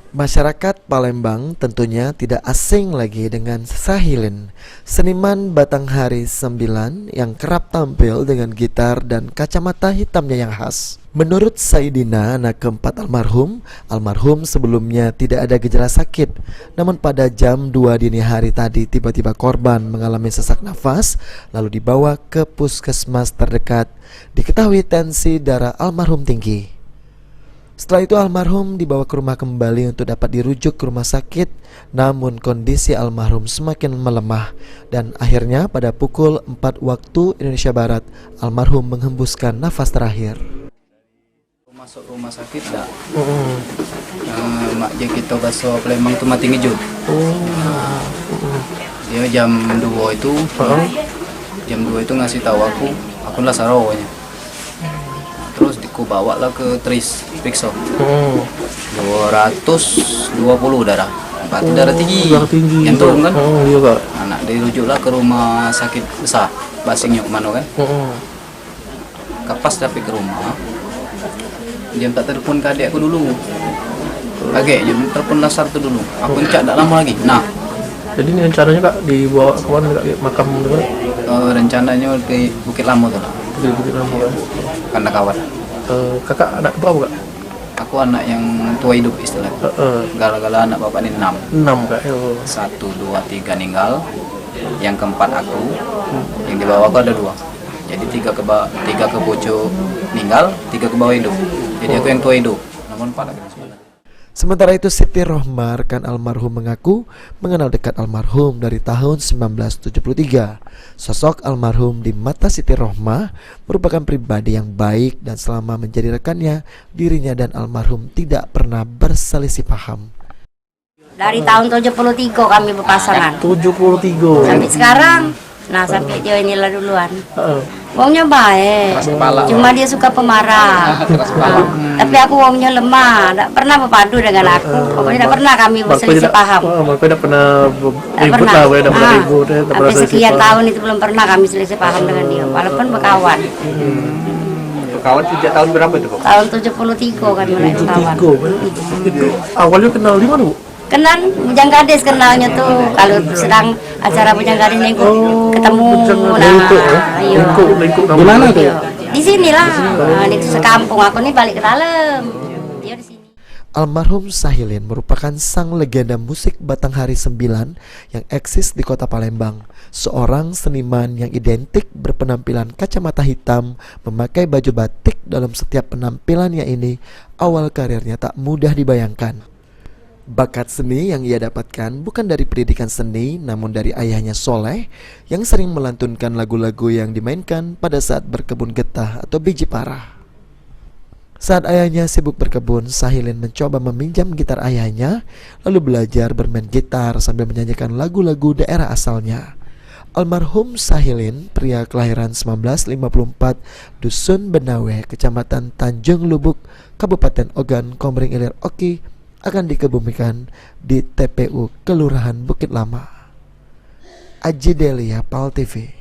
Masyarakat Palembang tentunya tidak asing lagi dengan Sahilin, seniman Batanghari 9 yang kerap tampil dengan gitar dan kacamata hitamnya yang khas. Menurut Saidina, anak keempat almarhum sebelumnya tidak ada gejala sakit. Namun pada jam 2 dini hari tadi tiba-tiba korban mengalami sesak nafas lalu dibawa ke puskesmas terdekat. Diketahui tensi darah almarhum tinggi. Setelah itu almarhum dibawa ke rumah kembali untuk dapat dirujuk ke rumah sakit. Namun kondisi almarhum semakin melemah dan akhirnya pada pukul 4 waktu Indonesia Barat almarhum menghembuskan nafas terakhir. Masuk rumah sakit dah. Mak kita baso Palembang tu mati ngejut. Dia jam 2 itu. Jam 2 itu ngasih tahu aku lah sarawanya. Terus aku bawa lah ke Tris periksa 220 darah, darah tinggi yang turun kan. Anak dirujuklah ke rumah sakit besar Basingnya kemana kan. Kapas tapi ke rumah dia minta telepon ke adik aku dulu. Dia telepon Lasar tu dulu. Aku cak tak lama lagi. Nah, jadi ini rencananya Kak dibawa ke mana Kak, makam mana? Rencananya ke Bukit Lamo tu lah. Bukit Lamo kan. Karena kawan. Kakak anak berapa Kak? Aku anak yang tua hidup istilahnya. Gala-gala anak bapak ini 6 Kak. 1, 2, 3 meninggal. Yang keempat aku. Yang di bawah aku ada 2. Jadi 3 ke bocor meninggal, 3 ke bawah hidup. Jadi aku yang tua hidup. Namun 4 lagi. Sementara itu Siti Rohmah, rekan almarhum, mengaku mengenal dekat almarhum dari tahun 1973. Sosok almarhum di mata Siti Rohmah merupakan pribadi yang baik dan selama menjadi rekannya, dirinya dan almarhum tidak pernah berselisih paham. Dari tahun 73 kami berpasangan. 73. Sampai sekarang. Nah, sampai dia inilah duluan. Wongnya baik, cuma dia suka pemarah. Tapi aku wongnya lemah, tidak pernah berpadu dengan aku. Pokoknya tidak pernah kami berselisih paham. Tidak pernah ribut lah, tidak pernah ribut. Sampai sekian tahun itu belum pernah kami selisih paham dengan dia, walaupun berkawan. Berkawan sejak tahun berapa itu, Bu? Tahun 73 kan mulai berkawan. Awalnya kenal di mana, Bu? Kenal Bujang Gadis, kenalnya tuh kalau sedang acara Bujang Gadis ikut ketemu. Di mana tuh? Di sinilah, di sekampung. Aku nih balik ke dalam. Dia di sini. Almarhum Sahilin merupakan sang legenda musik Batanghari 9 yang eksis di kota Palembang. Seorang seniman yang identik berpenampilan kacamata hitam, memakai baju batik dalam setiap penampilannya ini. Awal karirnya tak mudah dibayangkan. Bakat seni yang ia dapatkan bukan dari pendidikan seni, namun dari ayahnya Soleh yang sering melantunkan lagu-lagu yang dimainkan pada saat berkebun getah atau biji parah. Saat ayahnya sibuk berkebun, Sahilin mencoba meminjam gitar ayahnya, lalu belajar bermain gitar sambil menyanyikan lagu-lagu daerah asalnya. Almarhum Sahilin, pria kelahiran 1954, Dusun Benawe, Kecamatan Tanjung Lubuk, Kabupaten Ogan Komering Ilir Oki, akan dikebumikan di TPU Kelurahan Bukit Lama. Aji Delia, PAL TV.